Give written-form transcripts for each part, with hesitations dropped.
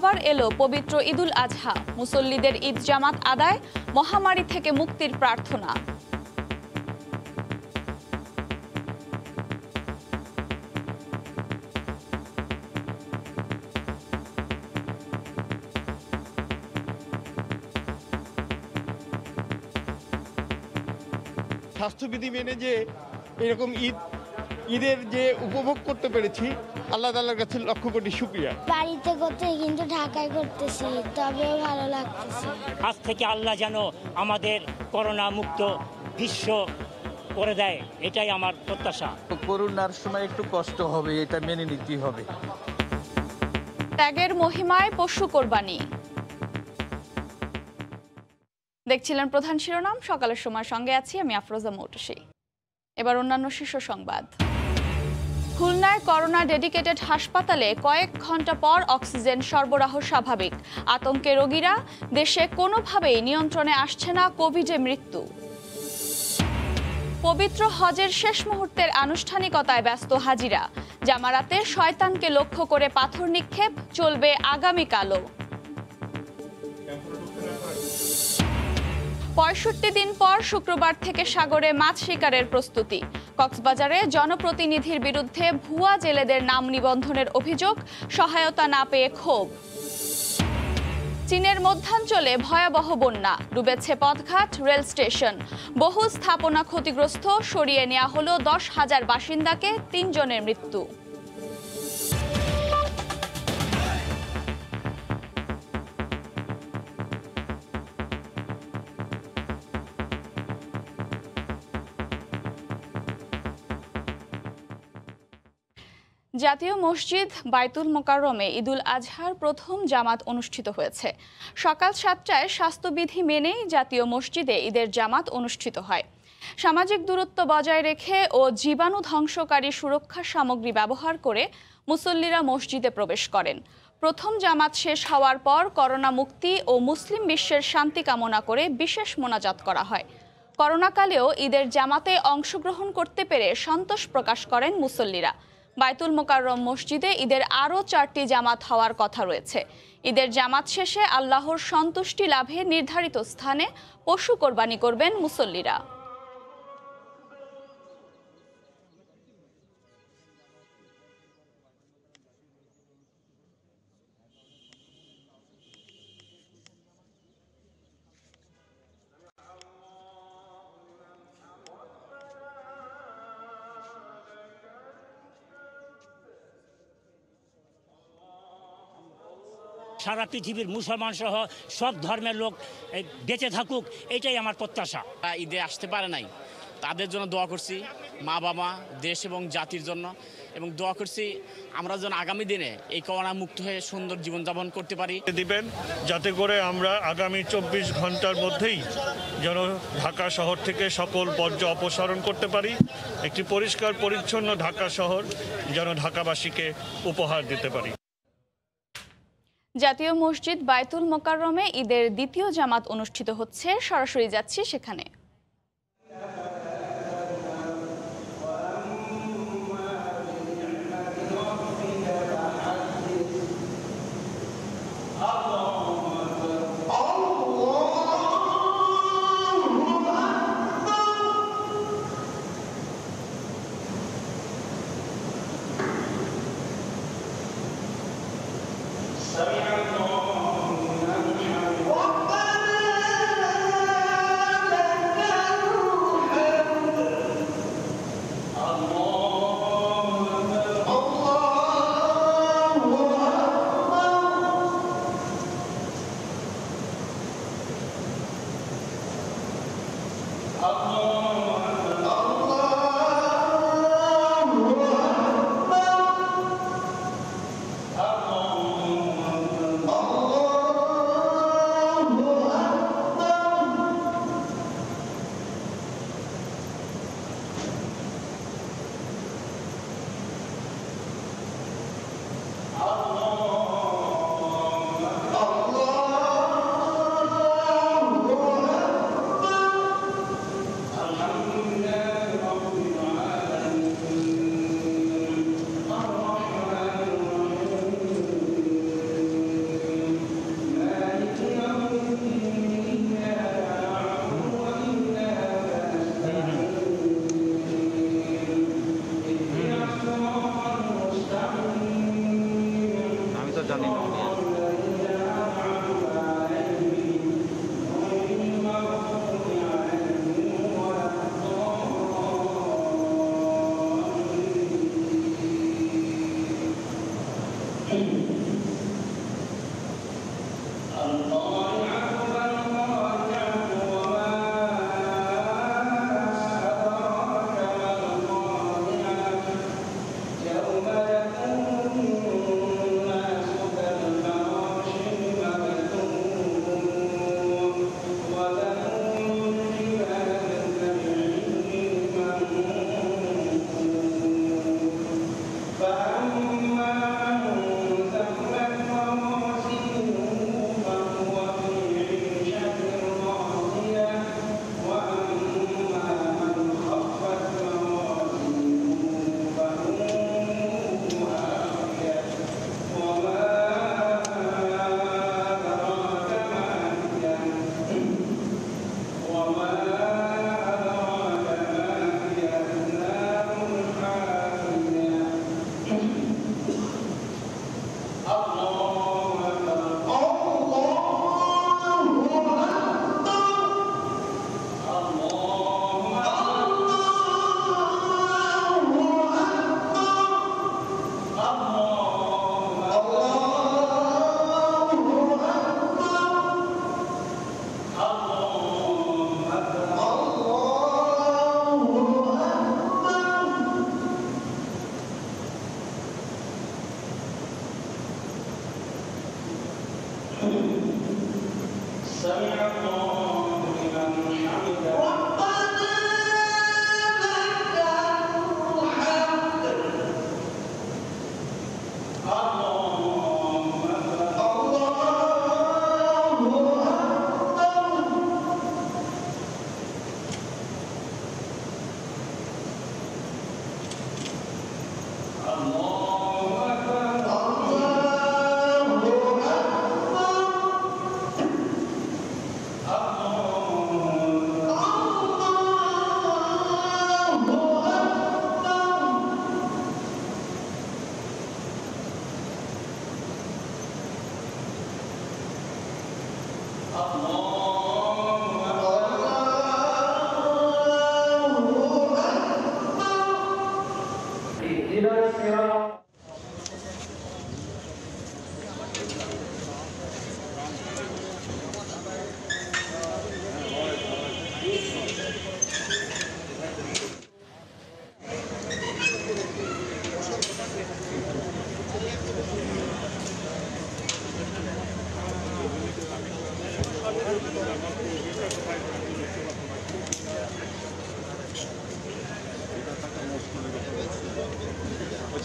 আবার এলো পবিত্র ঈদুল আজহা। মুসল্লিদের ঈদ জামাত আদায়, মহামারী থেকে মুক্তির প্রার্থনা। স্বাস্থ্যবিধি মেনে যে এরকম ঈদের যে উপভোগ করতে পেরেছি, আল্লাহ তাআলার কাছে লক্ষ কোটি শুকরিয়া। বাড়িতে করতে কিন্তু ঢাকায় করতেছি, তবেও ভালো লাগতেছে। আজ থেকে আল্লাহ যেন আমাদের করোনা মুক্ত বিশ্ব করে দেয়, এটাই আমার প্রত্যাশা। করোনার সময় একটু কষ্ট হবে, এটা মেনে নিতেই হবে। ত্যাগের মহিমায় পশু কোরবানি। দেখছিলেন প্রধান শিরোনাম, সকালের সময় সঙ্গে আছি আমি আফরোজা মৌটুসী। এবার অন্যান্য শীর্ষ সংবাদ। খুলনায় করোনা ডেডিকেটেড হাসপাতালে কয়েক ঘন্টা পর অক্সিজেন সরবরাহ স্বাভাবিক। আতঙ্কে রোগীরা, দেশে কোনোভাবেই নিয়ন্ত্রণে আসছে না কোভিডে মৃত্যু। পবিত্র হজের শেষ মুহূর্তের আনুষ্ঠানিকতায় ব্যস্ত হাজিরা। জামারাতে শয়তানকে লক্ষ্য করে পাথর নিক্ষেপ চলবে আগামীকালও। ৬৫ দিন পর শুক্রবার থেকে সাগরে মাছ শিকারের প্রস্তুতি। কক্সবাজারে জনপ্রতিনিধির বিরুদ্ধে ভুয়া জেলেদের নাম নিবন্ধনের অভিযোগ, সহায়তা না পেয়ে ক্ষোভ। চীনের মধ্যাঞ্চলে ভয়াবহ বন্যা, ডুবেছে পথঘাট, রেল স্টেশন। বহু স্থাপনা ক্ষতিগ্রস্ত, সরিয়ে নেওয়া হলো ১০,০০০ বাসিন্দাকে, ৩ জনের মৃত্যু। জাতীয় মসজিদ বায়তুল মোকাররমে ঈদুল আজহার প্রথম জামাত অনুষ্ঠিত হয়েছে। সকাল ৭টায় স্বাস্থ্যবিধি মেনেই জাতীয় মসজিদে ঈদের জামাত অনুষ্ঠিত হয়। সামাজিক দূরত্ব বজায় রেখে ও জীবাণু ধ্বংসকারী সুরক্ষা সামগ্রী ব্যবহার করে মুসল্লিরা মসজিদে প্রবেশ করেন। প্রথম জামাত শেষ হওয়ার পর করোনা মুক্তি ও মুসলিম বিশ্বের শান্তি কামনা করে বিশেষ মোনাজাত করা হয়। করোনাকালেও ঈদের জামাতে অংশগ্রহণ করতে পেরে সন্তোষ প্রকাশ করেন মুসল্লিরা। বায়তুল মোকাররম মসজিদে ঈদের আরও ৪টি জামাত হওয়ার কথা রয়েছে। ঈদের জামাত শেষে আল্লাহর সন্তুষ্টি লাভে নির্ধারিত স্থানে পশু কোরবানি করবেন মুসল্লিরা। সারা পৃথিবীর মুসলমান সহ সব ধর্মের লোক বেঁচে থাকুক, এটাই আমার প্রত্যাশা। ঈদে আসতে পারে নাই, তাদের জন্য দোয়া করছি, মা বাবা, দেশ এবং জাতির জন্য, এবং দোয়া করছি আমরা যেন আগামী দিনে এই করোনা মুক্ত হয়ে সুন্দর জীবনযাপন করতে পারি। দিবেন যাতে করে আমরা আগামী ২৪ ঘন্টার মধ্যেই যেন ঢাকা শহর থেকে সকল বর্জ্য অপসারণ করতে পারি। একটি পরিষ্কার পরিচ্ছন্ন ঢাকা শহর যেন ঢাকাবাসীকে উপহার দিতে পারি। জাতীয় মসজিদ বায়তুল মোকাররমে ঈদের দ্বিতীয় জামাত অনুষ্ঠিত হচ্ছে, সরাসরি যাচ্ছি সেখানে। জানি না উনি আর কি।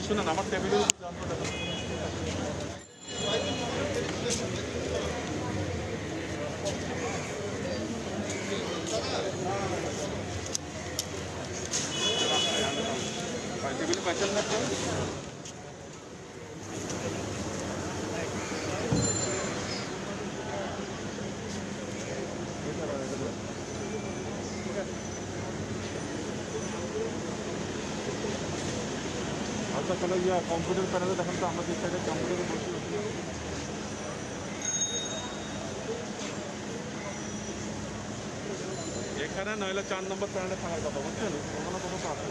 শুনুন আমার টেবিলের টেবিলে পাইছেন না আচ্ছা চলো কম্পিউটার প্যানেলে দেখেন তো আমরা যে সাইডে কম্পিউটারে বসে এখানে নইলে 4 নম্বর প্যানেলে থাকার কথা বুঝছেন ওখানে কোনো তো আছে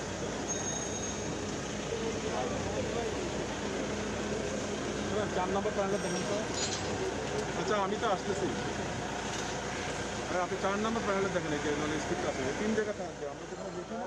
চার নম্বর প্যানেলে দেখেন তো আচ্ছা আমি তো আসতেছি আরে আপনি 4 নম্বর প্যানেলে দেখেন এই যে মানে স্ক্রিপ্ট আছে 3 জায়গা থাকবে আমরা তো কোনো দেখি না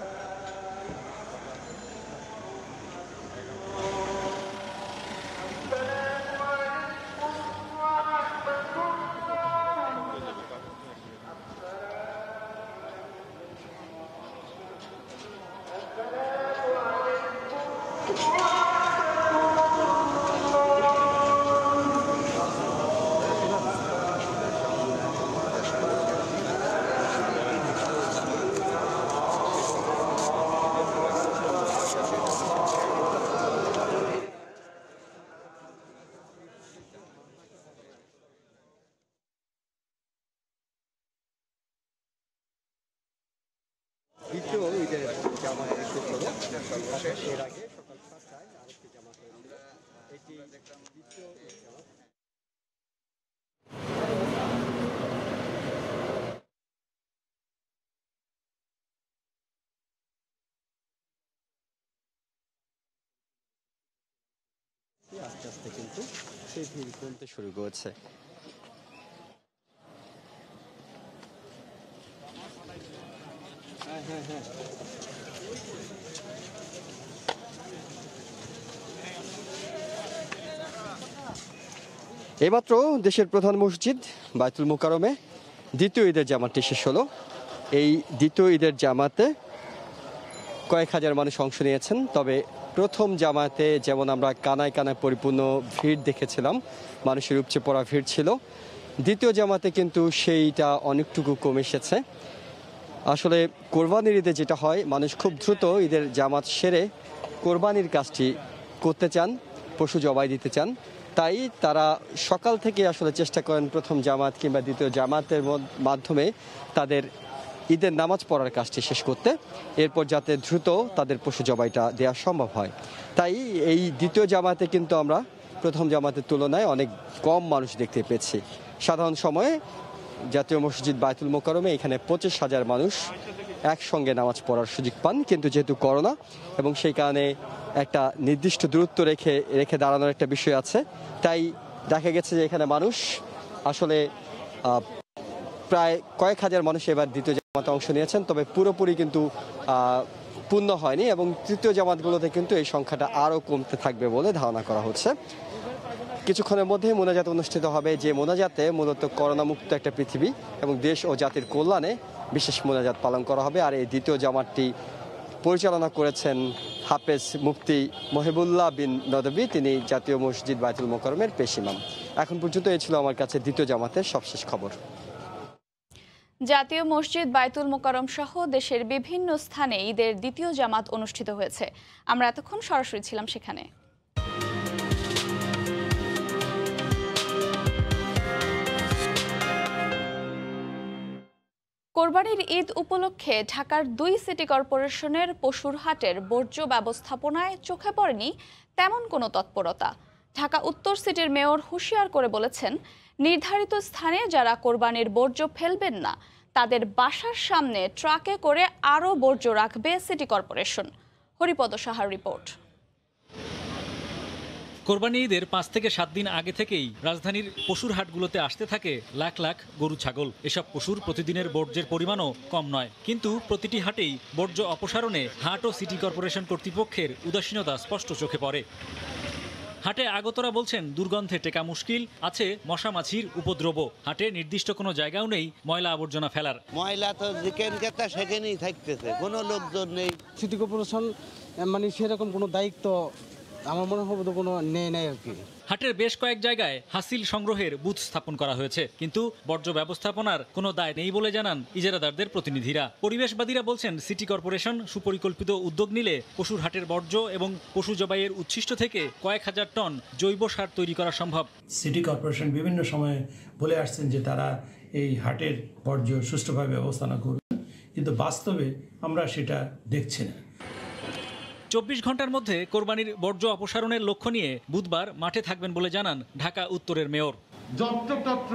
দ্বিতীয় জামাত এর আগে সকাল 7টায় আরেকটি জামাত আস্তে আস্তে কিন্তু সেই ভিড় কমতে শুরু করেছে। এইমাত্র দেশের প্রধান মসজিদ বায়তুল মোকাররমে দ্বিতীয় ঈদের জামাতটি শেষ হলো। এই দ্বিতীয় ঈদের জামাতে কয়েক হাজার মানুষ অংশ নিয়েছেন। তবে প্রথম জামাতে যেমন আমরা কানায় কানায় পরিপূর্ণ ভিড় দেখেছিলাম, মানুষের উপচে পড়া ভিড় ছিল, দ্বিতীয় জামাতে কিন্তু সেইটা অনেকটুকু কমে এসেছে। আসলে কোরবানির ঈদে যেটা হয়, মানুষ খুব দ্রুত ঈদের জামাত সেরে কোরবানির কাজটি করতে চান, পশু জবাই দিতে চান। তাই তারা সকাল থেকে আসলে চেষ্টা করেন প্রথম জামাত কিংবা দ্বিতীয় জামাতের মাধ্যমে তাদের ঈদের নামাজ পড়ার কাজটি শেষ করতে, এরপর যাতে দ্রুত তাদের পশু জবাইটা দেওয়া সম্ভব হয়। তাই এই দ্বিতীয় জামাতে কিন্তু আমরা প্রথম জামাতের তুলনায় অনেক কম মানুষ দেখতে পেয়েছি। সাধারণ সময়ে জাতীয় মসজিদ বায়তুল মোকাররমে এখানে 25,000 মানুষ একসঙ্গে নামাজ পড়ার সুযোগ পান। কিন্তু যেহেতু করোনা এবং সেই কারণে একটা নির্দিষ্ট দূরত্ব রেখে দাঁড়ানোর একটা বিষয় আছে, তাই দেখা গেছে যে এখানে মানুষ আসলে প্রায় কয়েক হাজার মানুষ এবার দ্বিতীয় জামাতে অংশ নিয়েছেন। তবে পুরোপুরি কিন্তু পূর্ণ হয়নি এবং তৃতীয় জামাতগুলোতে কিন্তু এই সংখ্যাটা আরও কমতে থাকবে বলে ধারণা করা হচ্ছে। কিছুক্ষণের মধ্যেই মোনাজাত অনুষ্ঠিত হবে, যে মোনাজাতে মূলত করোনামুক্ত একটা পৃথিবী এবং দেশ ও জাতির কল্যাণে বিশেষ মোনাজাত পালন করা হবে। আর এই দ্বিতীয় জামাতটি পরিচালনা করেছেন হাফেজ মুফতি মহিবুল্লাহ বিন নদভী, তিনি জাতীয় মসজিদ বায়তুল মোকাররমের পেশ ইমাম। এখন পর্যন্ত এই ছিল আমার কাছে দ্বিতীয় জামাতের সবশেষ খবর। জাতীয় মসজিদ বায়তুল মোকাররম সহ দেশের বিভিন্ন স্থানে ঈদের দ্বিতীয় জামাত অনুষ্ঠিত হয়েছে। আমরা এতক্ষণ সরাসরি ছিলাম সেখানে। কোরবানির ঈদ উপলক্ষে ঢাকার 2 সিটি কর্পোরেশনের পশুর হাটের বর্জ্য ব্যবস্থাপনায় চোখে পড়েনি তেমন কোনো তৎপরতা। ঢাকা উত্তর সিটির মেয়র হুঁশিয়ার করে বলেছেন, নির্ধারিত স্থানে যারা কোরবানির বর্জ্য ফেলবেন না তাদের বাসার সামনে ট্রাকে করে আরও বর্জ্য রাখবে সিটি কর্পোরেশন। হরিপদ সাহার রিপোর্ট। কোরবানি ঈদের 5 থেকে 7 দিন আগে থেকেই রাজধানীর পশুর হাটগুলোতে আসতে থাকে লাখ লাখ গরু ছাগল। এসব পশুর প্রতিদিনের বর্জ্যের পরিমাণও কম নয়, কিন্তু প্রতিটি হাটেই বর্জ্য অপসারণে হাট ও সিটি কর্পোরেশন কর্তৃপক্ষের উদাসীনতা স্পষ্ট চোখে পড়ে। হাটে আগতরা বলছেন, দুর্গন্ধে টেকা মুশকিল, আছে মশা মাছির উপদ্রব। হাটে নির্দিষ্ট কোনো জায়গাও নেই ময়লা আবর্জনা ফেলার। ময়লা তো যেখানকার সেখানেই থাকতেছে, কোনো লোকজন নেই। সিটি কর্পোরেশন মানে সেরকম কোনো দায়িত্ব আমার মনে হয় তো কোনো নেই আর কি। হাটের বেশ কয়েক জায়গায় হাসিল সংগ্রহের বুথ স্থাপন করা হয়েছে, কিন্তু বর্জ্য ব্যবস্থাপনার কোনো দায় নেই বলে জানান ইজারাদারদের প্রতিনিধিরা। পরিবেশবাদীরা বলছেন, সিটি কর্পোরেশন সুপরিকল্পিত উদ্যোগ নিলে পশুর হাটের বর্জ্য এবং পশু জবাইয়ের উচ্ছিষ্ট থেকে কয়েক হাজার টন জৈব সার তৈরি করা সম্ভব। সিটি কর্পোরেশন বিভিন্ন সময়ে বলে আসছেন যে তারা এই হাটের বর্জ্য সুষ্ঠুভাবে ব্যবস্থাপনা করবেন, কিন্তু বাস্তবে আমরা সেটা দেখছি না। 24 ঘন্টার মধ্যে কোরবানির বর্জ্য অপসারণের লক্ষ্য নিয়ে বুধবার মাঠে থাকবেন বলে জানান ঢাকা উত্তরের মেয়র। যত্রতত্র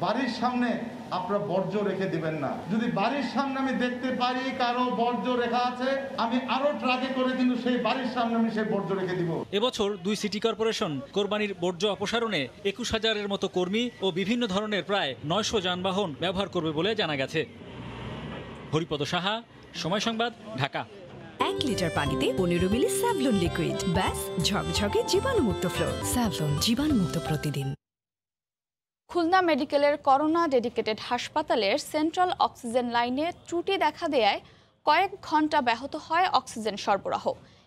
বাড়ির সামনে আপনারা বর্জ্য রেখে দিবেন না। যদি বাড়ির সামনে আমি দেখতে পারি কারো বর্জ্য রেখা আছে, আমি আরো ট্রাকে করে কিন্তু সেই বাড়ির সামনে আমি সেই বর্জ্য রেখে দিব। এবছর 2 সিটি কর্পোরেশন কোরবানির বর্জ্য অপসারণে 21,000-এর মতো কর্মী ও বিভিন্ন ধরনের প্রায় 900 যানবাহন ব্যবহার করবে বলে জানা গেছে। হরিপদ সাহা, সময় সংবাদ, ঢাকা। 1 লিটার পানিতে 15 মিলি স্যাভলন লিকুইড, ব্যাস ঝকঝকে জীবাণুমুক্ত ফ্লোর। স্যাভলন, জীবাণুমুক্ত প্রতিদিন। খুলনা মেডিকেলের করোনা ডেডিকেটেড হাসপাতালের সেন্ট্রাল অক্সিজেন লাইনে ত্রুটি দেখা দেয়ায় কয়েক ঘন্টা ব্যাহত হয় অক্সিজেন সরবরাহ।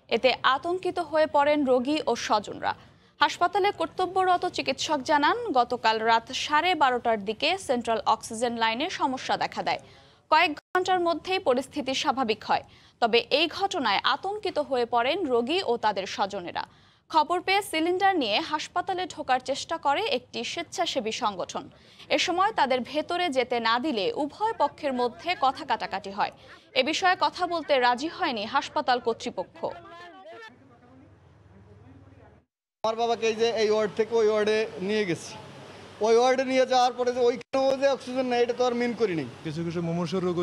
এতে আতঙ্কিত হয়ে পড়েন রোগী ও স্বজনরা। হাসপাতালে কর্তব্যরত চিকিৎসক জানান, গতকাল রাত 12:30টার দিকে সেন্ট্রাল অক্সিজেন লাইনে সমস্যা দেখা দেয়। কয়েক ঘন্টার মধ্যেই পরিস্থিতি স্বাভাবিক হয়। তবে এই ঘটনায় আতঙ্কিত হয়ে পড়েন রোগী ও তাদের স্বজনেরা। খবর পেয়ে সিলিন্ডার নিয়ে হাসপাতালে ঢোকার চেষ্টা করে একটি স্বেচ্ছাসেবী সংগঠন। এ সময় তাদের ভেতরে যেতে না দিলে উভয় পক্ষের মধ্যে কথা কাটাকাটি হয়। এ বিষয়ে কথা বলতে রাজি হয়নি হাসপাতাল কর্তৃপক্ষ। আমার বাবাকে এই যে এই ওয়ার্ড থেকে ওই ওয়ার্ডে নিয়ে গেছি, ওই ওয়ার্ডে নিয়ে যাওয়ার পরে যে ওইখানেও যে অক্সিজেন নেই এটা তো আর মিন করিনি। কিছু কিছু মুমূর্ষু রোগ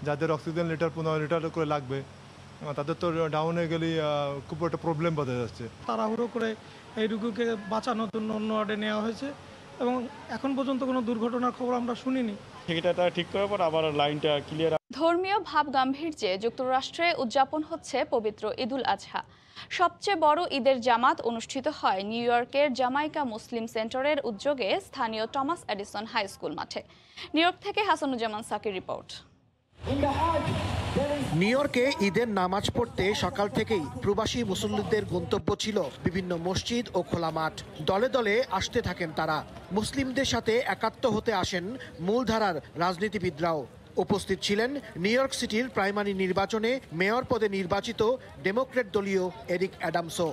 যাদের অক্সিজেন লিটার 15 লিটার করে লাগবে, তাদের তো ডাউনে গেলে খুব একটা প্রবলেম বোঝা যাচ্ছে। তাড়াহুড়ো করে এই রোগীকে বাঁচানোর জন্য অন্য ওয়ার্ডে নেওয়া হয়েছে এবং এখন পর্যন্ত কোনো দুর্ঘটনার খবর আমরা শুনিনি। এটা ঠিক করার পর আবার লাইনটা ক্লিয়ার। ধর্মীয় ভাব গাম্ভীর্যে যুক্তরাষ্ট্রে উদযাপন হচ্ছে পবিত্র ঈদুল আজহা। সবচেয়ে বড় ঈদের জামাত অনুষ্ঠিত হয় নিউ ইয়র্কের জামাইকা মুসলিম সেন্টারের উদ্যোগে স্থানীয় টমাস এডিসন হাই স্কুল মাঠে। নিউ ইয়র্ক থেকে হাসানুজ্জামান সাকির রিপোর্ট। নিউ ইয়র্কে ঈদের নামাজ পড়তে সকাল থেকেই প্রবাসী মুসল্লিদের গন্তব্য ছিল বিভিন্ন মসজিদ ও খোলা মাঠ। দলে দলে আসতে থাকেন তারা। মুসলিমদের সাথে একাত্ম হতে আসেন মূলধারার রাজনীতিবিদরাও। উপস্থিত ছিলেন নিউ ইয়র্ক সিটির প্রাইমারি নির্বাচনে মেয়র পদে নির্বাচিত ডেমোক্র্যাট দলীয় Eric অ্যাডামসও।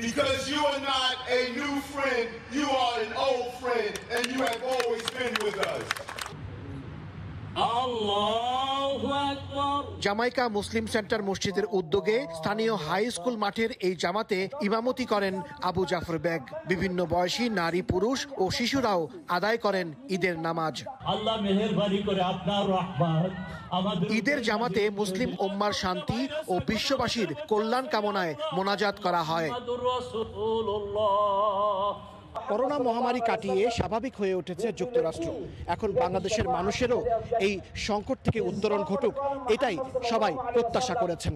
Because you are not a new friend, you are an old friend, and you have always been with us. Jamaica Muslim centre মসজিদের উদ্যোগে স্থানীয় হাই স্কুল মাঠের এই জামাতে ইমামতি করেন আবু জাফর বেগ। বিভিন্ন বয়সী নারী, পুরুষ ও শিশুরাও আদায় করেন ঈদের নামাজ। আল্লাহ মেহেরবানি করে আপনার রহমত আমাদের ঈদের জামাতে মুসলিম উম্মার শান্তি ও বিশ্ববাসীর কল্যাণ কামনায় মোনাজাত করা হয়। করোনা মহামারী কাটিয়ে স্বাভাবিক হয়ে উঠেছে যুক্তরাষ্ট্র। এখন বাংলাদেশের মানুষেরও এই সংকট থেকে উত্তরণ ঘটুক, এটাই সবাই প্রত্যাশা করেছেন।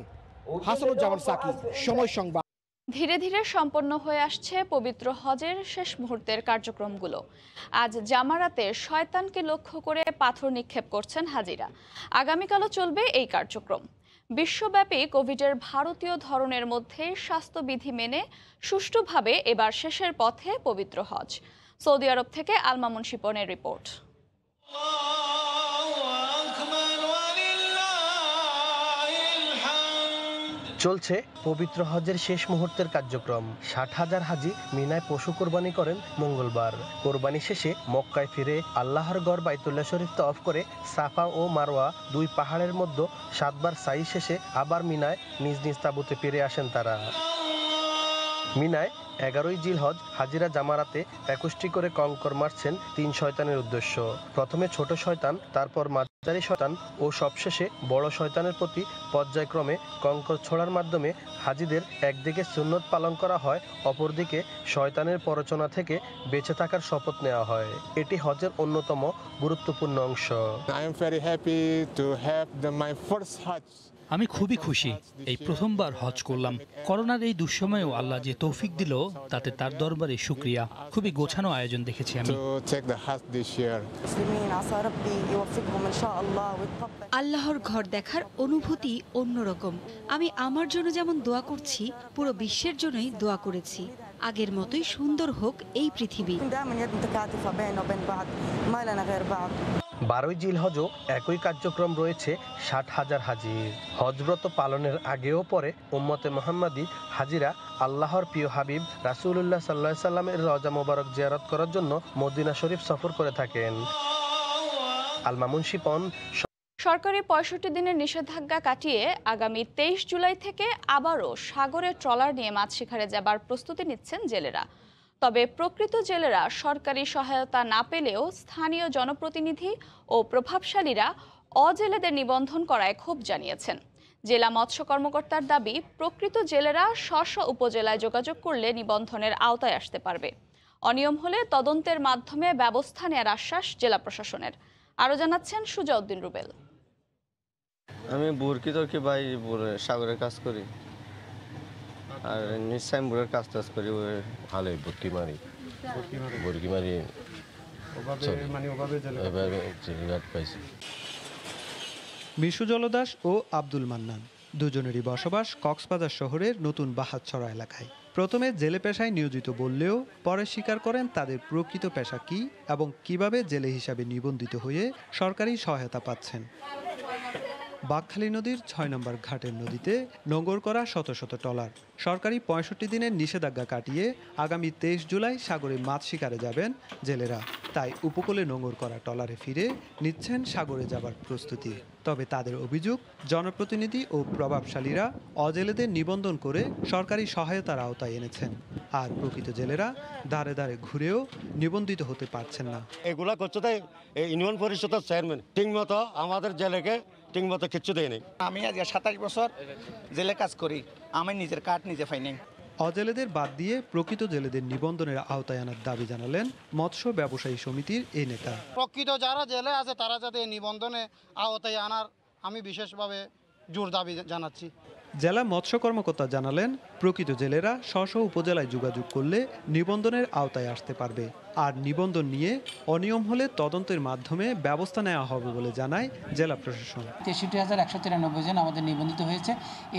হাসানুজ্জামান সাকি, সময় সংবাদ। ধীরে ধীরে সম্পন্ন হয়ে আসছে পবিত্র হজের শেষ মুহূর্তের কার্যক্রমগুলো। আজ জামারাতে শয়তানকে লক্ষ্য করে পাথর নিক্ষেপ করছেন হাজিরা। আগামীকালও চলবে এই কার্যক্রম। বিশ্বব্যাপী কোভিডের ভারতীয় ধরনের মধ্যে স্বাস্থ্যবিধি মেনে সুষ্ঠুভাবে এবার শেষের পথে পবিত্র হজ। সৌদি আরব থেকে আল মামুন শিপনের রিপোর্ট। চলছে পবিত্র হজের শেষ মুহূর্তের কার্যক্রম। 60,000 হাজি মিনায় পশু কোরবানি করেন মঙ্গলবার। কোরবানি শেষে মক্কায় ফিরে আল্লাহর গড় বাইতুল্লাহ শরীফ তওয়াফ করে সাফা ও মারওয়া দুই পাহাড়ের মধ্যে 7 বার সাই শেষে আবার মিনায় নিজ নিজ তাঁবুতে ফিরে আসেন তারা। মিনায় 11ই জিলহজ হাজিরা জামারাতে 21টি করে কঙ্কর মারছেন 3 শয়তানের উদ্দেশ্য। প্রথমে ছোট শয়তান, তারপর মাঝারি শয়তান ও সবশেষে বড় শয়তানের প্রতি পর্যায়ক্রমে কঙ্কর ছোড়ার মাধ্যমে হাজিদের একদিকে সুন্নত পালন করা হয়, অপরদিকে শয়তানের প্ররোচনা থেকে বেঁচে থাকার শপথ নেওয়া হয়। এটি হজের অন্যতম গুরুত্বপূর্ণ অংশ। আমি খুবই খুশি, এই প্রথমবার হজ করলাম। করোনার এই দুঃসময়েও আল্লাহ যে তৌফিক দিল তাতে তার দরবারে শুকরিয়া। খুবই গোছানো আয়োজন দেখেছি আমি। আল্লাহর ঘর দেখার অনুভূতি অন্যরকম। আমি আমার জন্য যেমন দোয়া করছি, পুরো বিশ্বের জন্যই দোয়া করেছি। আগের মতোই সুন্দর হোক এই পৃথিবী। 12ই জিলহজও একই কার্যক্রম রয়েছে 60,000 হাজির। হজব্রত পালনের আগেও পরে উম্মতে মুহাম্মাদি হাজিরা আল্লাহর প্রিয় হাবিব রাসূলুল্লাহ সাল্লাল্লাহু আলাইহি সাল্লামের রওজা মোবারক জিয়ারত করার জন্য মদিনা শরীফ সফর করে থাকেন। আল মামুন শিপন। সরকারি 65 দিনের নিষেধাজ্ঞা কাটিয়ে আগামী 23 জুলাই থেকে আবারও সাগরে ট্রলার নিয়ে মাছ শিকারে যাবার প্রস্তুতি নিচ্ছেন জেলেরা। তবে প্রকৃত জেলেরা সরকারি সহায়তা না পেলেও স্থানীয় জনপ্রতিনিধি ও প্রভাবশালীরা অজেলেদের নিবন্ধন করায় ক্ষোভ জানিয়েছেন। জেলা মৎস্য কর্মকর্তার দাবি, প্রকৃত জেলেরা স্ব উপজেলায় যোগাযোগ করলে নিবন্ধনের আওতায় আসতে পারবে। অনিয়ম হলে তদন্তের মাধ্যমে ব্যবস্থা নেওয়ার আশ্বাস জেলা প্রশাসনের। আরও জানাচ্ছেন সুজাউদ্দিন রুবেল। আমি বুরকি তর্কি ভাই সাগরের কাজ করি, আর নিশ্চয় বুড়ের কাজ টাজ করি। ভালো বুরকি মারি মিশু জলদাস ও আব্দুল মান্নান দুজনেরই বসবাস কক্সবাজার শহরের নতুন বাহাতছড়া এলাকায়। প্রথমে জেলে পেশায় নিয়োজিত বললেও পরে স্বীকার করেন তাদের প্রকৃত পেশা কী এবং কিভাবে জেলে হিসাবে নিবন্ধিত হয়ে সরকারি সহায়তা পাচ্ছেন। বাঁকখালী নদীর ৬ নম্বর ঘাটের নদীতে নোঙর করা শত শত ট্রলার। সরকারি ৬৫ দিনের নিষেধাজ্ঞা কাটিয়ে আগামী ২৩ জুলাই সাগরে মাছ শিকারে যাবেন জেলেরা। তাই উপকূলে নোঙর করা ট্রলারে ফিরে নিচ্ছেন সাগরে যাবার প্রস্তুতি। তবে তাদের অভিযোগ, জনপ্রতিনিধি ও প্রভাবশালীরা অজেলেদের নিবন্ধন করে সরকারি সহায়তার আওতায় এনেছেন, আর প্রকৃত জেলেরা দাঁড়ে দাঁড়ে ঘুরেও নিবন্ধিত হতে পারছেন না। এগুলা করছে তাই ইউনিয়ন পরিষদের চেয়ারম্যান ঠিকমতো আমাদের জেলেকে ঠিকমতো কিচ্ছু দেয়নি। আমি আজ ২৭ বছর জেলে কাজ করি, আমি নিজের কার্ড নিজে পাই নাই। অজেলেদের বাদ দিয়ে প্রকৃত জেলেদের নিবন্ধনের আওতায় আনার দাবি জানালেন মৎস্য ব্যবসায়ী সমিতির এই নেতা। প্রকৃত যারা জেলে আছে তারা যাতে নিবন্ধনে আওতায় আনার আমি বিশেষভাবে জোর দাবি জানাচ্ছি। জেলা মৎস্য কর্মকর্তা জানালেন, প্রকৃত জেলেরা স্ব উপজেলায় যোগাযোগ করলে নিবন্ধনের আওতায় আসতে পারবে, আর নিবন্ধন নিয়ে অনিয়ম হলে তদন্তের মাধ্যমে ব্যবস্থা নেওয়া হবে বলে জানায় জেলা প্রশাসন। ৬৩,১৯৩ জন আমাদের নিবন্ধিত হয়েছে।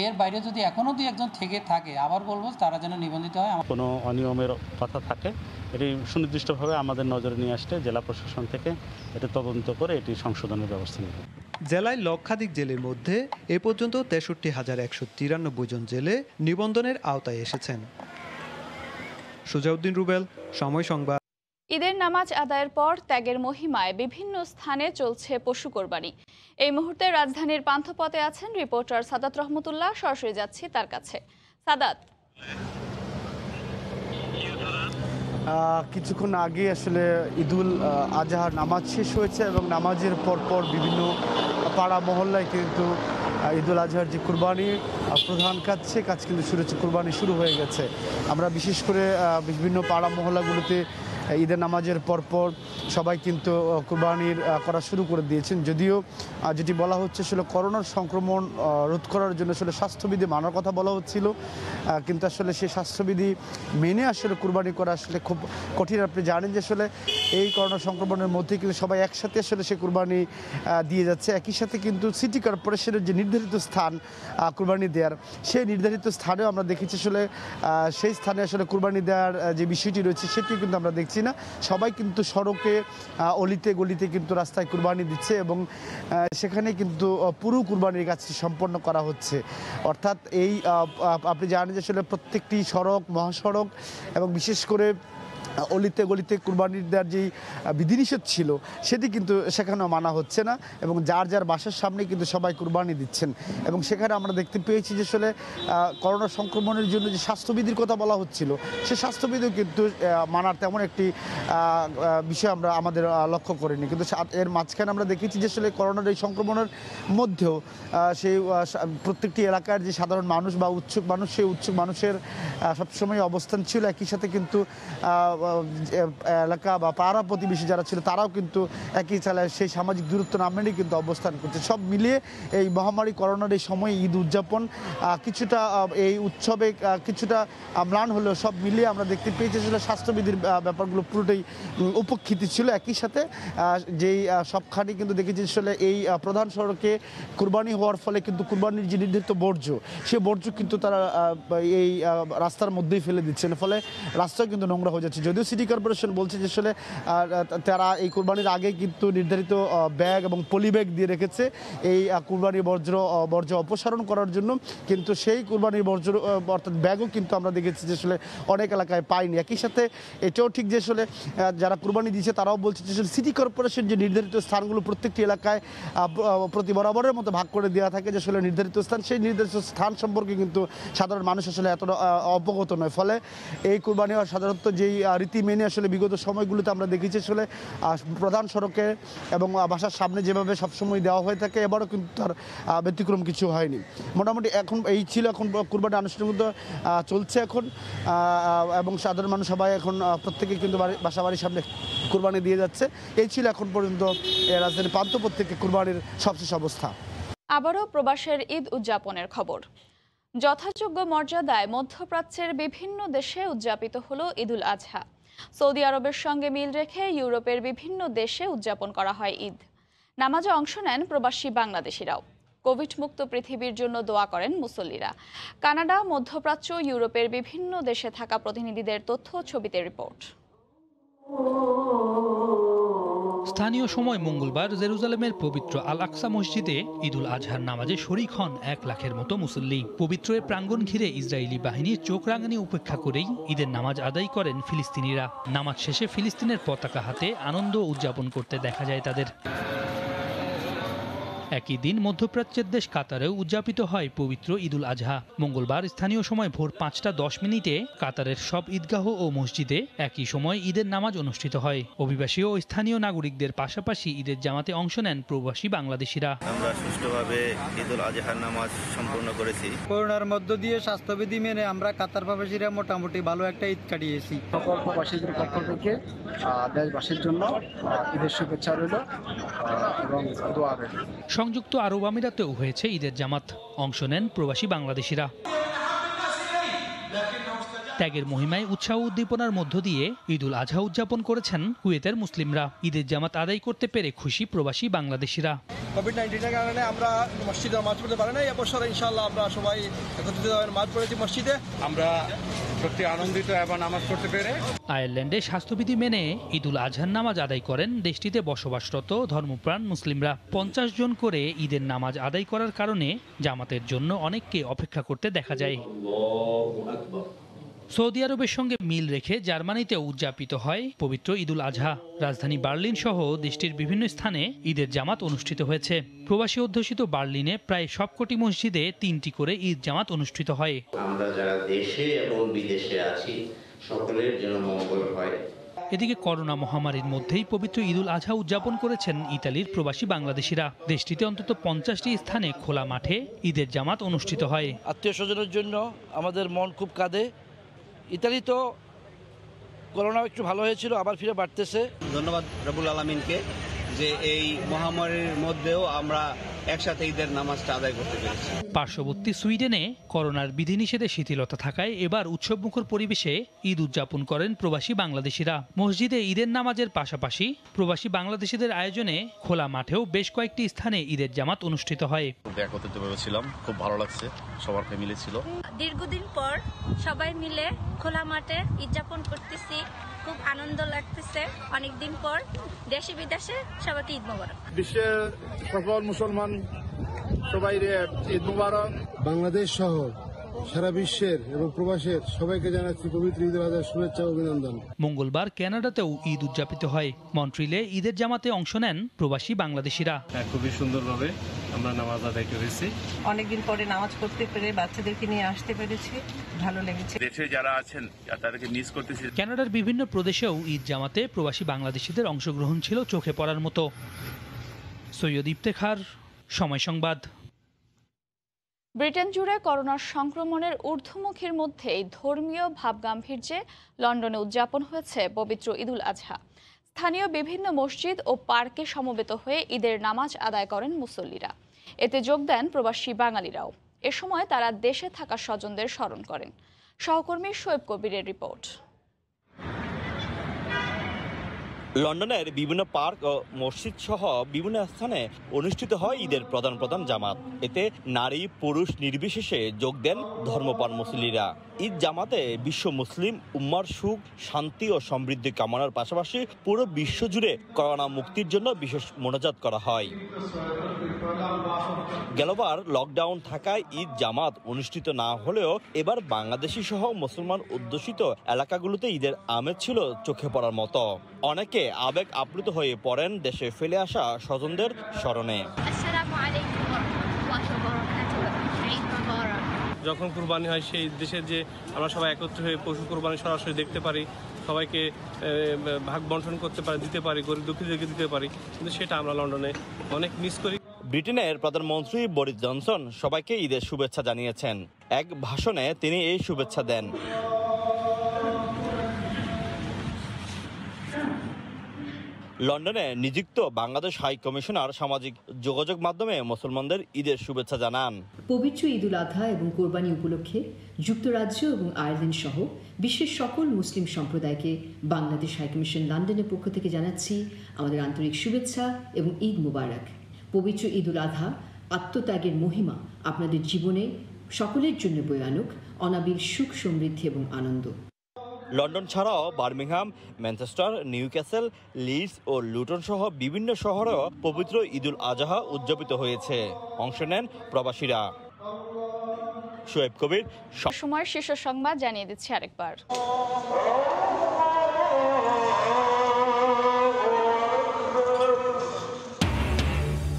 এর বাইরে যদি এখনও ২-১ থেকে থাকে, আবার বলবো তারা যেন নিবন্ধিত হয়। কোনো অনিয়মের কথা থাকে এটি সুনির্দিষ্টভাবে আমাদের নজরে নিয়ে আসলে জেলা প্রশাসন থেকে এটি তদন্ত করে এটি সংশোধনের ব্যবস্থা নেবে। জেলায় লক্ষাধিক জেলের মধ্যে এ পর্যন্ত ৬৩,১৯৩ জন জেলে নিবন্ধনের আওতায় এসেছেন। সুজাউদ্দিন রুবেল, সময় সংবাদ। ঈদের নামাজ আদায়ের পর ত্যাগের মহিমায় বিভিন্ন স্থানে চলছে পশু কোরবানি। এই মুহূর্তে রাজধানীর পান্থপথে আছেন রিপোর্টার সাদাত রহমতুল্লাহ। সরাসরি যাচ্ছি তার কাছে। সাদাত, কিছুক্ষণ আগে আসলে ঈদুল আজহার নামাজ শেষ হয়েছে এবং নামাজের পরপর বিভিন্ন পাড়া মহল্লায় কিন্তু ঈদুল আজহার যে কুরবানি প্রধান কাজ কিন্তু কুরবানি শুরু হয়ে গেছে। আমরা বিশেষ করে বিভিন্ন পাড়া মহল্লাগুলোতে ঈদের নামাজের পরপর সবাই কিন্তু কুরবানির করা শুরু করে দিয়েছেন। যদিও যেটি বলা হচ্ছে আসলে করোনার সংক্রমণ রোধ করার জন্য আসলে স্বাস্থ্যবিধি মানার কথা বলা হচ্ছিল, কিন্তু আসলে সেই স্বাস্থ্যবিধি মেনে আসলে কুরবানি করা আসলে খুব কঠিন। আপনি জানেন যে আসলে এই করোনা সংক্রমণের মধ্যে কিন্তু সবাই একসাথে আসলে সে কুরবানি দিয়ে যাচ্ছে। একই সাথে কিন্তু সিটি কর্পোরেশনের যে নির্ধারিত স্থান কুরবানি দেওয়ার, সেই নির্ধারিত স্থানেও আমরা দেখেছি আসলে সেই স্থানে আসলে কুরবানি দেওয়ার যে বিষয়টি রয়েছে সেটিও কিন্তু আমরা দেখছি না। সবাই কিন্তু সড়কে অলিতে গলিতে কিন্তু রাস্তায় কুরবানি দিচ্ছে এবং সেখানে কিন্তু পুরো কুরবানির কাজটি সম্পন্ন করা হচ্ছে। অর্থাৎ এই আপনি জানেন যে আসলে প্রত্যেকটি সড়ক, মহাসড়ক এবং বিশেষ করে অলিতে গলিতে কুরবানির দেওয়ার যেই বিধিনিষেধ ছিল সেটি কিন্তু সেখানেও মানা হচ্ছে না এবং যার যার বাসার সামনে কিন্তু সবাই কুরবানি দিচ্ছেন। এবং সেখানে আমরা দেখতে পেয়েছি যে আসলে করোনা সংক্রমণের জন্য যে স্বাস্থ্যবিধির কথা বলা হচ্ছিল, সে স্বাস্থ্যবিধিও কিন্তু মানার তেমন একটি বিষয় আমরা আমাদের লক্ষ্য করিনি। কিন্তু এর মাঝখানে আমরা দেখেছি যে আসলে করোনার এই সংক্রমণের মধ্যেও সেই প্রত্যেকটি এলাকার যে সাধারণ মানুষ বা উৎসুক মানুষ, সেই উৎসুক মানুষের সবসময় অবস্থান ছিল। একই সাথে কিন্তু এলাকা বা পাড়া প্রতিবেশী যারা ছিল তারাও কিন্তু একই চালায় সেই সামাজিক দূরত্ব না মেনেই কিন্তু অবস্থান করছে। সব মিলিয়ে এই মহামারী করোনার এই সময়ে ঈদ উদযাপন কিছুটা এই উৎসবে কিছুটা ম্লান হলেও সব মিলিয়ে আমরা দেখতে পেয়েছি আসলে স্বাস্থ্যবিধির ব্যাপারগুলো পুরোটাই উপেক্ষিত ছিল। একই সাথে যেই সবখানি কিন্তু দেখেছি আসলে এই প্রধান সড়কে কুরবানি হওয়ার ফলে কিন্তু কুরবানির যে নির্ধারিত বর্জ্য, সে বর্জ্য কিন্তু তারা এই রাস্তার মধ্যেই ফেলে দিচ্ছেন, ফলে রাস্তাও কিন্তু নোংরা হয়ে যাচ্ছে। যদিও সিটি কর্পোরেশন বলছে যে আসলে তারা এই কুরবানির আগে কিন্তু নির্ধারিত ব্যাগ এবং পলি ব্যাগ দিয়ে রেখেছে এই কুরবানির বর্জ্য অপসারণ করার জন্য, কিন্তু সেই কুরবানির বর্জ্য অর্থাৎ ব্যাগও কিন্তু আমরা দেখেছি যে আসলে অনেক এলাকায় পাইনি। একই সাথে এটাও ঠিক যে আসলে যারা কুরবানি দিয়েছে তারাও বলছে যে আসলে সিটি কর্পোরেশন যে নির্ধারিত স্থানগুলো প্রত্যেকটি এলাকায় প্রতি বরাবরের মতো ভাগ করে দেওয়া থাকে, যে আসলে নির্ধারিত স্থান, সেই নির্ধারিত স্থান সম্পর্কে কিন্তু সাধারণ মানুষ আসলে এতটা অবগত নয়। ফলে এই কুরবানি হওয়ার সাধারণত যেই রীতি মেনে আসলে বিগত সময়গুলোতে আমরা দেখেছি আসলে প্রধান সড়কে এবং বাসার সামনে যেভাবে সবসময় দেওয়া হয়ে থাকে, এবারও কিন্তু তার ব্যতিক্রম কিছু হয়নি। মোটামুটি এখন এই ছিল, এখন কুরবানি আনুষ্ঠানিকতা চলছে এখন, এবং সাধারণ মানুষ সবাই এখন প্রত্যেকে কিন্তু বাসা বাড়ির সামনে কুরবানি দিয়ে যাচ্ছে। এই ছিল এখন পর্যন্ত রাজধানীর পান্থপথ থেকে কুরবানির সবশেষ অবস্থা। আবারও প্রবাসের ঈদ উদযাপনের খবর। যথাযোগ্য মর্যাদায় মধ্যপ্রাচ্যের বিভিন্ন দেশে উদযাপিত হলো ঈদুল আজহা। সৌদি আরবের সঙ্গে মিল রেখে ইউরোপের বিভিন্ন দেশে উদযাপন করা হয় ঈদ। নামাজে অংশ নেন প্রবাসী বাংলাদেশিরাও। কোভিড মুক্ত পৃথিবীর জন্য দোয়া করেন মুসল্লিরা। কানাডা, মধ্যপ্রাচ্য, ইউরোপের বিভিন্ন দেশে থাকা প্রতিনিধিদের তথ্য ছবিতে রিপোর্ট। স্থানীয় সময় মঙ্গলবার জেরুজালেমের পবিত্র আল আকসা মসজিদে ঈদুল আজহার নামাজে শরীক হন 1 লাখের মতো মুসল্লি। পবিত্র এ প্রাঙ্গণ ঘিরে ইসরায়েলি বাহিনীর চোখ রাঙানি উপেক্ষা করেই ঈদের নামাজ আদায় করেন ফিলিস্তিনিরা। নামাজ শেষে ফিলিস্তিনের পতাকা হাতে আনন্দ উদযাপন করতে দেখা যায় তাদের। একই দিন মধ্যপ্রাচ্যের দেশ কাতারেও উদযাপিত হয় পবিত্র ঈদুল আজহা। মঙ্গলবার স্থানীয় সময় ভোর 5:10 কাতারের সব ঈদগাহ ও মসজিদে একই সময় ঈদের নামাজ অনুষ্ঠিত হয়। অভিবাসী ও স্থানীয় নাগরিকদের পাশাপাশি ঈদের জামাতে অংশ নেন প্রবাসী বাংলাদেশিরা। আমরা সুষ্ঠুভাবে ঈদুল আজহার নামাজ সম্পূর্ণ করেছি। করোনার মধ্য দিয়ে স্বাস্থ্যবিধি মেনে আমরা কাতার প্রবাসীরা মোটামুটি ভালো একটা ঈদ কাটিয়েছি। সকল প্রবাসীদের পক্ষ থেকে দেশবাসীর জন্য ঈদের শুভেচ্ছা রইল এবং দোয়া রইল। সংযুক্ত আরব আমিরাতেও হয়েছে ঈদের জামাত, অংশ নেন প্রবাসী বাংলাদেশিরা। ত্যাগের মহিমায় উৎসাহ উদ্দীপনার মধ্য দিয়ে ঈদুল আজহা উদযাপন করেছেন কুয়েতের মুসলিমরা। ঈদের জামাত আদায় করতে পেরে খুশি প্রবাসী বাংলাদেশিরা। কোভিড-19 কারণে আমরা মসজিদে নামাজ পড়তে পারি না, এবছর ইনশাআল্লাহ আমরা সবাই একত্রিত নামাজ পড়েছি মসজিদে। আমরা সত্যি আনন্দিত এবং নামাজ পড়তে পেরে। আয়ারল্যান্ডে স্বাস্থ্যবিধি মেনে ঈদুল আজহার নামাজ আদায় করেন দেশটিতে বসবাসরত ধর্মপ্রাণ মুসলিমরা। 50 জন করে ঈদের নামাজ আদায় করার কারণে জামাতের জন্য অনেককে অপেক্ষা করতে দেখা যায়। সৌদি আরবের সঙ্গে মিল রেখে জার্মানিতেও উদযাপিত হয় পবিত্র ঈদুল আজহা। রাজধানী বার্লিন সহ দেশটির বিভিন্ন স্থানে ঈদের জামাত অনুষ্ঠিত হয়েছে। প্রবাসী অধ্যুষিত বার্লিনে প্রায় সবকটি মসজিদে 3টি করে ঈদ জামাত অনুষ্ঠিত হয়। আমরা যারা দেশে এবং বিদেশে আছি সকলের জন্য মঙ্গল হয়। এদিকে করোনা মহামারীর মধ্যেই পবিত্র ঈদুল আজহা উদযাপন করেছেন ইতালির প্রবাসী বাংলাদেশিরা। দেশটিতে অন্তত 50টি স্থানে খোলা মাঠে ঈদের জামাত অনুষ্ঠিত হয়। আত্মীয় স্বজনের জন্য আমাদের মন খুব কাঁদে। ইতালি তো করোনা একটু ভালো হয়েছিল, আবার ফিরে বাড়তেছে। ধন্যবাদ রব্বুল আলামিনকে যে এই মহামারীর মধ্যেও আমরা একসাথে ঈদের নামাজটা আদায় করতে পেরেছি। পার্শ্ববর্তী সুইডেনে করোনার বিধিনিষেধে শিথিলতা থাকায় এবার উৎসবমুখর পরিবেশে ঈদ উদযাপন করেন প্রবাসী বাংলাদেশিরা। মসজিদে ঈদের নামাজের পাশাপাশি প্রবাসী বাংলাদেশিদের আয়োজনে খোলা মাঠেও বেশ কয়েকটি স্থানে ঈদের জামাত অনুষ্ঠিত হয়। একত্রিত ছিলাম, খুব ভালো লাগছে, সবার ফ্যামিলি ছিল। দীর্ঘদিন পর সবাই মিলে খোলা মাঠে ঈদ যাপন করতেছি, খুব আনন্দ লাগতেছে। অনেকদিন পর দেশে বিদেশে সবাইকে ঈদ মোবারক। বিশ্বের সকল মুসলমান সবাই ঈদ মোবারক। বাংলাদেশ সহ সারা বিশ্বের এবং প্রবাসের সবাইকে জানাচ্ছি পবিত্র ঈদুল আজহার শুভেচ্ছা ও অভিনন্দন। মঙ্গলবার কানাডাতেও ঈদ উদযাপিত হয়। মন্ট্রিলে ঈদের জামাতে অংশ নেন প্রবাসী বাংলাদেশিরা। খুবই সুন্দরভাবে আমরা নামাজ আদায় করেছি। অনেকদিন পরে নামাজ পড়তে পেরে বাচ্চাদেরকে নিয়ে আসতে পেরেছি, ভালো লেগেছে। দেশে যারা আছেন তাদেরকে মিস করতেছি। কানাডার বিভিন্ন প্রদেশেও ঈদ জামাতে প্রবাসী বাংলাদেশিদের অংশগ্রহণ ছিল চোখে পড়ার মতো। সৈয়দ ইফতেখার, সময় সংবাদ। ব্রিটেন জুড়ে করোনার সংক্রমণের ঊর্ধ্বমুখীর মধ্যেই ধর্মীয় ভাবগাম্ভীর্যে লন্ডনে উদযাপন হয়েছে পবিত্র ঈদুল আজহা। স্থানীয় বিভিন্ন মসজিদ ও পার্কে সমবেত হয়ে ঈদের নামাজ আদায় করেন মুসল্লিরা। এতে যোগ দেন প্রবাসী বাঙালিরাও। এ সময় তারা দেশে থাকা স্বজনদের স্মরণ করেন। সহকর্মী শোয়েব কবিরের রিপোর্ট। লন্ডনের বিভিন্ন পার্ক ও মসজিদ সহ বিভিন্ন স্থানে অনুষ্ঠিত হয় ঈদের প্রধান জামাত। এতে নারী পুরুষ নির্বিশেষে যোগ দেন ধর্মপ্রাণ মুসল্লিরা। ঈদ জামাতে বিশ্ব মুসলিম উম্মার সুখ, শান্তি ও সমৃদ্ধি কামনার পাশাপাশি পুরো বিশ্ব জুড়ে করোনা মুক্তির জন্য বিশেষ মোনাজাত করা হয়। গেলবার লকডাউন থাকায় ঈদ জামাত অনুষ্ঠিত না হলেও এবার বাংলাদেশি সহ মুসলমান অধ্যুষিত এলাকাগুলোতে ঈদের আমেজ ছিল চোখে পড়ার মতো। অনেকে আবেগ আপ্লুত হয়ে পড়েন দেশে ফেলে আসা স্বজনদের স্মরণে। যখন কুরবানি হয় সেই দেশের যে আমরা সবাই একত্র হয়ে পশু কুরবানি সরাসরি দেখতে পারি, সবাইকে ভাগ বন্টন করতে পারি, দিতে পারি, গরিব দুঃখীদেরকে দিতে পারি, কিন্তু সেটা আমরা লন্ডনে অনেক মিস করি। ব্রিটেনের প্রধানমন্ত্রী বরিস জনসন সবাইকে ঈদের শুভেচ্ছা জানিয়েছেন। এক ভাষণে তিনি এই শুভেচ্ছা দেন। লন্ডনে নিযুক্ত বাংলাদেশ হাই কমিশনার সামাজিক যোগাযোগ মাধ্যমে মুসলমানদের ঈদের শুভেচ্ছা জানান। পবিত্র ঈদুল আজহা এবং কোরবানি উপলক্ষে যুক্তরাজ্য এবং আয়ারল্যান্ড সহ বিশ্বের সকল মুসলিম সম্প্রদায়কে বাংলাদেশ হাই কমিশন লন্ডনের পক্ষ থেকে জানাচ্ছি আমাদের আন্তরিক শুভেচ্ছা এবং ঈদ মুবারক। পবিত্র ঈদুল আজহা আত্মত্যাগের মহিমা আপনাদের জীবনে সকলের জন্য বয়ে আনুক অনাবিল সুখ, সমৃদ্ধি এবং আনন্দ। লন্ডন ছাড়াও বার্মিংহাম, ম্যানচেস্টার, নিউক্যাসল, লিডস ও লুটন সহ বিভিন্ন শহরেও পবিত্র ঈদুল আজহা উদযাপিত হয়েছে। অংশ নেন প্রবাসীরা। শোয়েব কবির, সময়ের শীর্ষ সংবাদ জানিয়ে দিচ্ছি আরেকবার।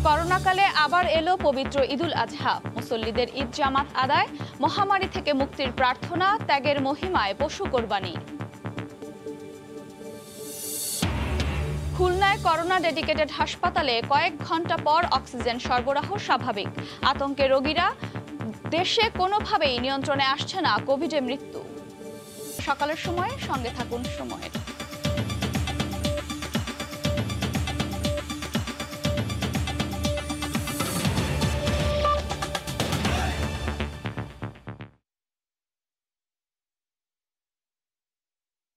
করোনাকালে আবার এলো পবিত্র ঈদুল আজহা। মুসল্লিদের ঈদ জামাত আদায়, মহামারী থেকে মুক্তির প্রার্থনা, ত্যাগের মহিমায় পশু কোরবানি। খুলনায় করোনা ডেডিকেটেড হাসপাতালে কয়েক ঘন্টা পর অক্সিজেন সরবরাহ স্বাভাবিক। আতঙ্কে রোগীরা, দেশে কোনোভাবেই নিয়ন্ত্রণে আসছে না কোভিডে মৃত্যু। সকালের সময় সঙ্গে থাকুন সময়ের।